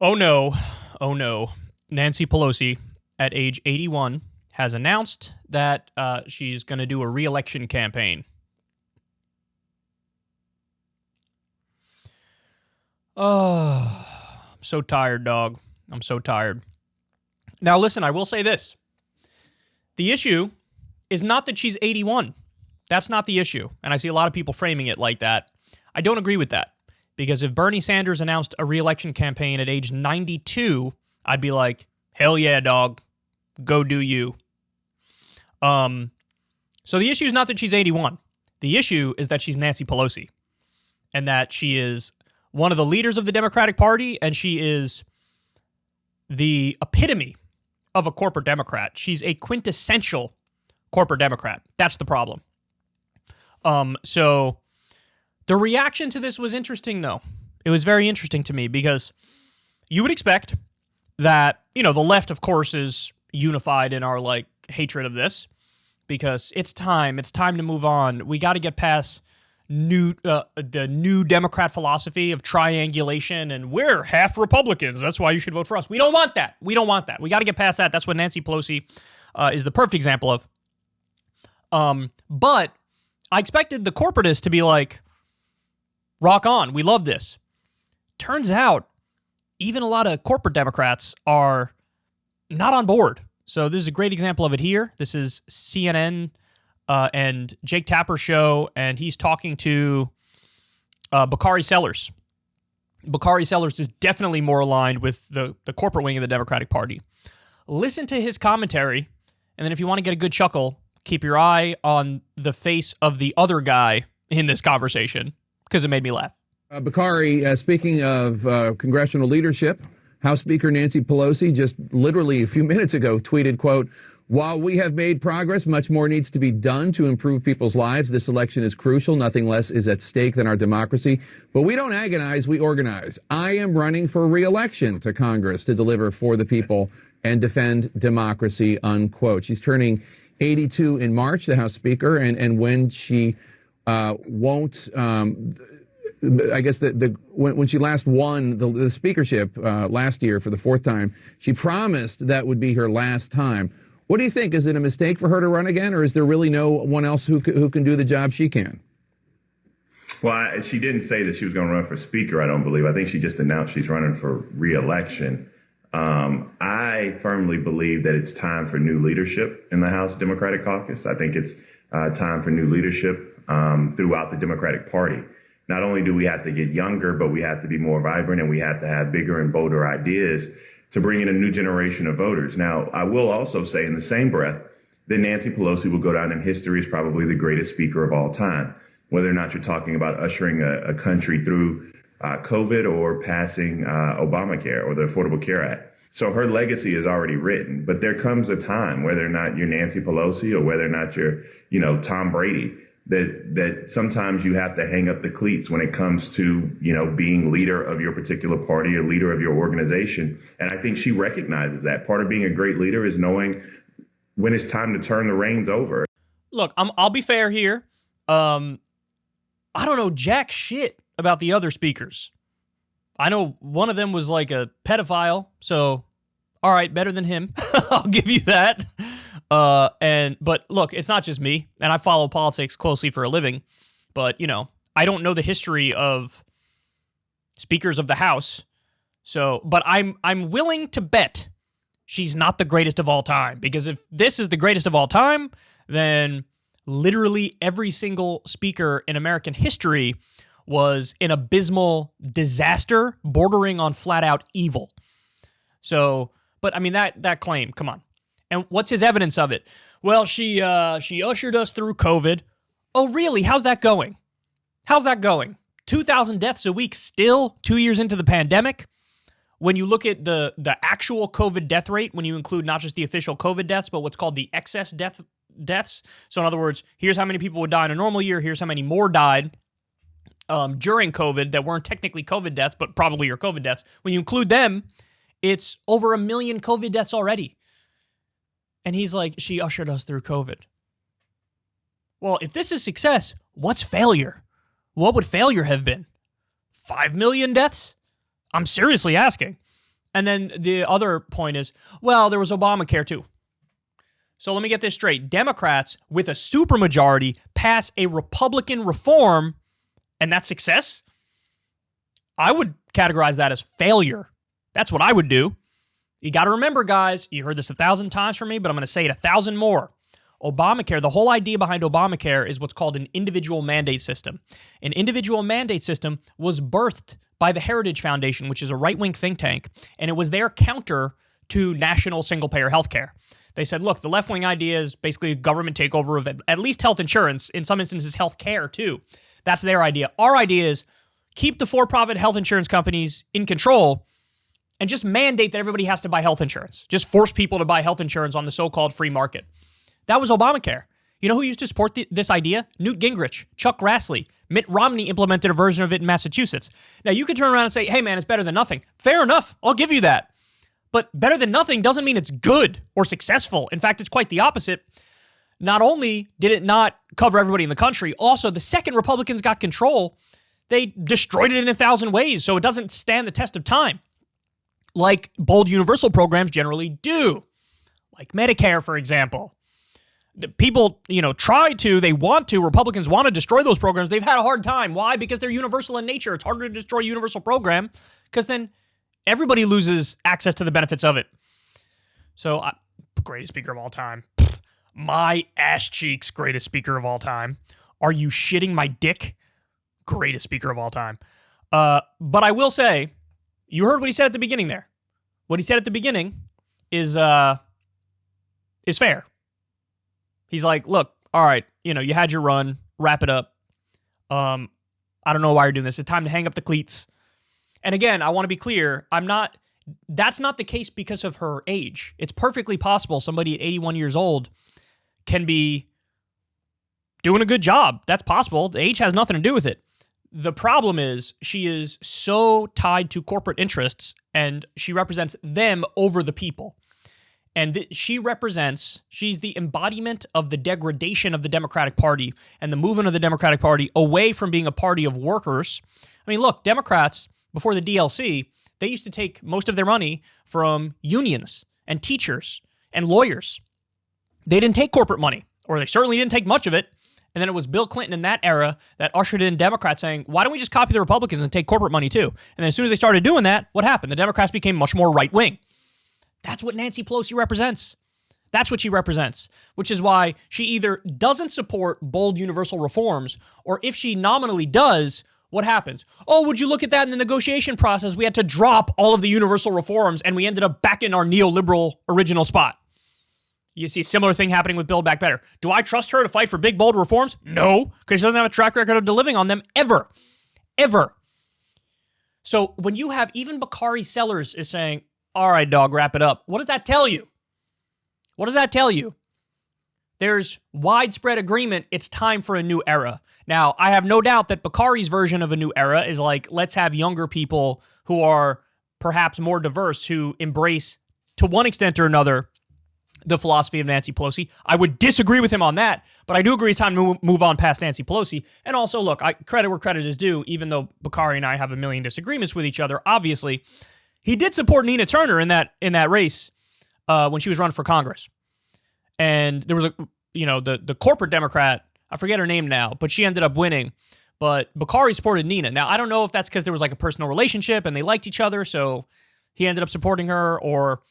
Oh no, oh no. Nancy Pelosi, at age 81, has announced that she's going to do a reelection campaign. Oh, I'm so tired, dog. I'm so tired. Now, listen, I will say this. The issue is not that she's 81. That's not the issue. And I see a lot of people framing it like that. I don't agree with that. Because if Bernie Sanders announced a re-election campaign at age 92, I'd be like, hell yeah, dog. Go do you. So the issue is not that she's 81. The issue is that she's Nancy Pelosi. And that she is one of the leaders of the Democratic Party, and she is the epitome of a corporate Democrat. She's a quintessential corporate Democrat. That's the problem. So the reaction to this was interesting, though. It was very interesting to me because you would expect that, you know, the left, of course, is unified in our, like, hatred of this because it's time to move on. We got to get past the new Democrat philosophy of triangulation, and we're half Republicans. That's why you should vote for us. We don't want that. We got to get past that. That's what Nancy Pelosi is the perfect example of. But I expected the corporatists to be like, rock on, we love this. Turns out, even a lot of corporate Democrats are not on board. So this is a great example of it here. This is CNN and Jake Tapper's show, and he's talking to Bakari Sellers. Bakari Sellers is definitely more aligned with the corporate wing of the Democratic Party. Listen to his commentary, and then if you want to get a good chuckle, keep your eye on the face of the other guy in this conversation, because it made me laugh. Bakari, speaking of congressional leadership, House Speaker Nancy Pelosi just literally a few minutes ago tweeted, quote, "While we have made progress, much more needs to be done to improve people's lives. This election is crucial. Nothing less is at stake than our democracy. But we don't agonize, we organize. I am running for re-election to Congress to deliver for the people and defend democracy," unquote. She's turning 82 in March, the House Speaker, and when she won't, I guess when she last won the speakership last year for the fourth time, she promised that would be her last time. What do you think? Is it a mistake for her to run again, or is there really no one else who can do the job she can? Well, she didn't say that she was going to run for speaker, I don't believe. I think she just announced she's running for re-election. I firmly believe that it's time for new leadership in the House Democratic Caucus. I think it's time for new leadership throughout the Democratic Party. Not only do we have to get younger, but we have to be more vibrant, and we have to have bigger and bolder ideas to bring in a new generation of voters. Now, I will also say in the same breath that Nancy Pelosi will go down in history as probably the greatest speaker of all time, whether or not you're talking about ushering a country through COVID or passing Obamacare or the Affordable Care Act. So her legacy is already written, but there comes a time, whether or not you're Nancy Pelosi or whether or not you're, Tom Brady, that sometimes you have to hang up the cleats when it comes to, being leader of your particular party or leader of your organization. And I think she recognizes that. Part of being a great leader is knowing when it's time to turn the reins over. Look, I'll be fair here. I don't know jack shit about the other speakers. I know one of them was like a pedophile, so all right, better than him. I'll give you that. But look, it's not just me, and I follow politics closely for a living, but I don't know the history of speakers of the House. So, but I'm willing to bet she's not the greatest of all time, because if this is the greatest of all time, then literally every single speaker in American history was an abysmal disaster bordering on flat out evil. So, but I mean, that claim, come on. And what's his evidence of it? Well, she ushered us through COVID. Oh, really? How's that going? 2,000 deaths a week still 2 years into the pandemic? When you look at the actual COVID death rate, when you include not just the official COVID deaths, but what's called the excess deaths. So in other words, here's how many people would die in a normal year. Here's how many more died during COVID that weren't technically COVID deaths, but probably are COVID deaths. When you include them, it's over 1 million COVID deaths already. And he's like, she ushered us through COVID. Well, if this is success, what's failure? What would failure have been? 5 million deaths? I'm seriously asking. And then the other point is, well, there was Obamacare too. So let me get this straight. Democrats, with a supermajority, pass a Republican reform, and that's success? I would categorize that as failure. That's what I would do. You got to remember, guys, you heard this 1,000 times from me, but I'm going to say it 1,000 more. Obamacare, the whole idea behind Obamacare is what's called an individual mandate system. An individual mandate system was birthed by the Heritage Foundation, which is a right-wing think tank, and it was their counter to national single-payer health care. They said, look, the left-wing idea is basically a government takeover of at least health insurance, in some instances health care too. That's their idea. Our idea is keep the for-profit health insurance companies in control and just mandate that everybody has to buy health insurance. Just force people to buy health insurance on the so-called free market. That was Obamacare. You know who used to support this idea? Newt Gingrich, Chuck Grassley. Mitt Romney implemented a version of it in Massachusetts. Now, you could turn around and say, hey, man, it's better than nothing. Fair enough. I'll give you that. But better than nothing doesn't mean it's good or successful. In fact, it's quite the opposite. Not only did it not cover everybody in the country, also the second Republicans got control, they destroyed it in 1,000 ways, so it doesn't stand the test of time, like bold universal programs generally do, like Medicare, for example. The people, Republicans want to destroy those programs. They've had a hard time. Why? Because they're universal in nature. It's harder to destroy a universal program because then everybody loses access to the benefits of it. So, greatest speaker of all time. My ass cheeks, greatest speaker of all time. Are you shitting my dick? Greatest speaker of all time. But I will say, you heard what he said at the beginning there. What he said at the beginning is fair. He's like, look, all right, you had your run, wrap it up. I don't know why you're doing this. It's time to hang up the cleats. And again, I want to be clear. That's not the case because of her age. It's perfectly possible somebody at 81 years old can be doing a good job. That's possible. The age has nothing to do with it. The problem is she is so tied to corporate interests and she represents them over the people. And she's the embodiment of the degradation of the Democratic Party and the movement of the Democratic Party away from being a party of workers. I mean, look, Democrats, before the DLC, they used to take most of their money from unions and teachers and lawyers. They didn't take corporate money, or they certainly didn't take much of it. And then it was Bill Clinton in that era that ushered in Democrats saying, why don't we just copy the Republicans and take corporate money too? And then as soon as they started doing that, what happened? The Democrats became much more right-wing. That's what Nancy Pelosi represents. That's what she represents, which is why she either doesn't support bold universal reforms, or if she nominally does, what happens? Oh, would you look at that in the negotiation process? We had to drop all of the universal reforms and we ended up back in our neoliberal original spot. You see a similar thing happening with Build Back Better. Do I trust her to fight for big, bold reforms? No, because she doesn't have a track record of delivering on them ever. Ever. So when you have even Bakari Sellers is saying, all right, dog, wrap it up. What does that tell you? What does that tell you? There's widespread agreement. It's time for a new era. Now, I have no doubt that Bakari's version of a new era is like, let's have younger people who are perhaps more diverse, who embrace, to one extent or another, the philosophy of Nancy Pelosi. I would disagree with him on that, but I do agree it's time to move on past Nancy Pelosi. And also, look, credit where credit is due, even though Bakari and I have a million disagreements with each other, obviously, he did support Nina Turner in that race when she was running for Congress. And there was the corporate Democrat, I forget her name now, but she ended up winning. But Bakari supported Nina. Now, I don't know if that's because there was like a personal relationship and they liked each other, so he ended up supporting her, or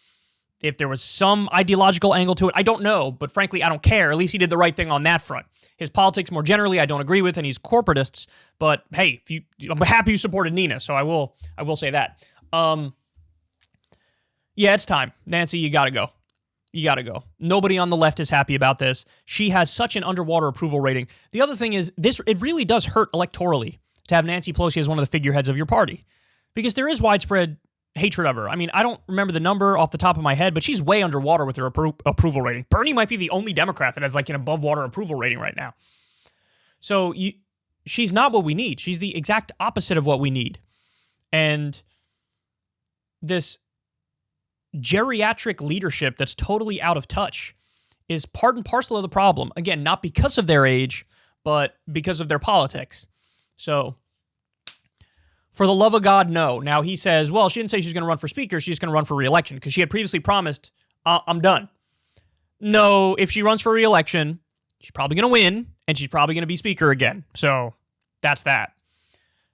if there was some ideological angle to it. I don't know, but frankly, I don't care. At least he did the right thing on that front. His politics more generally, I don't agree with, and he's corporatists. But hey, I'm happy you supported Nina, so I will say that. Yeah, it's time. Nancy, you gotta go. You gotta go. Nobody on the left is happy about this. She has such an underwater approval rating. The other thing is, it really does hurt electorally to have Nancy Pelosi as one of the figureheads of your party, because there is widespread hatred of her. I mean, I don't remember the number off the top of my head, but she's way underwater with her approval rating. Bernie might be the only Democrat that has like an above water approval rating right now. So she's not what we need. She's the exact opposite of what we need. And this geriatric leadership that's totally out of touch is part and parcel of the problem. Again, not because of their age, but because of their politics. So For the love of God, no. Now he says, well, she didn't say she was going to run for speaker. She's going to run for re-election because she had previously promised, I'm done. No, if she runs for re-election, she's probably going to win, and she's probably going to be speaker again. So that's that.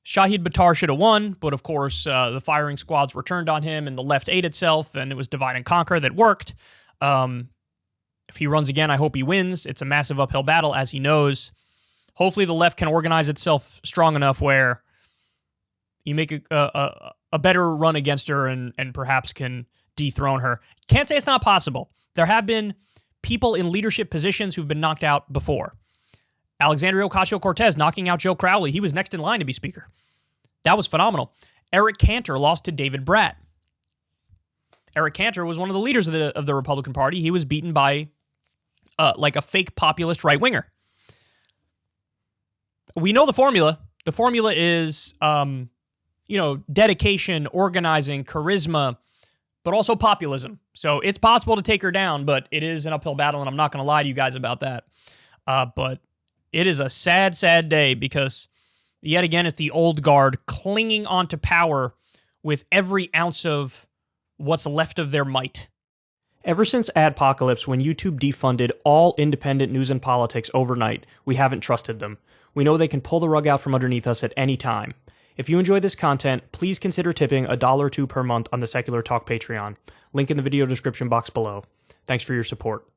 Shahid Buttar should have won, but of course, the firing squads were turned on him, and the left ate itself, and it was divide and conquer that worked. If he runs again, I hope he wins. It's a massive uphill battle, as he knows. Hopefully the left can organize itself strong enough where you make a better run against her and perhaps can dethrone her. Can't say it's not possible. There have been people in leadership positions who've been knocked out before. Alexandria Ocasio-Cortez knocking out Joe Crowley. He was next in line to be speaker. That was phenomenal. Eric Cantor lost to David Bratt. Eric Cantor was one of the leaders of the Republican Party. He was beaten by like a fake populist right-winger. We know the formula. The formula is, dedication, organizing, charisma, but also populism. So it's possible to take her down, but it is an uphill battle, and I'm not going to lie to you guys about that. But it is a sad, sad day because, yet again, it's the old guard clinging onto power with every ounce of what's left of their might. Ever since Adpocalypse, when YouTube defunded all independent news and politics overnight, we haven't trusted them. We know they can pull the rug out from underneath us at any time. If you enjoy this content, please consider tipping $1 or $2 per month on the Secular Talk Patreon. Link in the video description box below. Thanks for your support.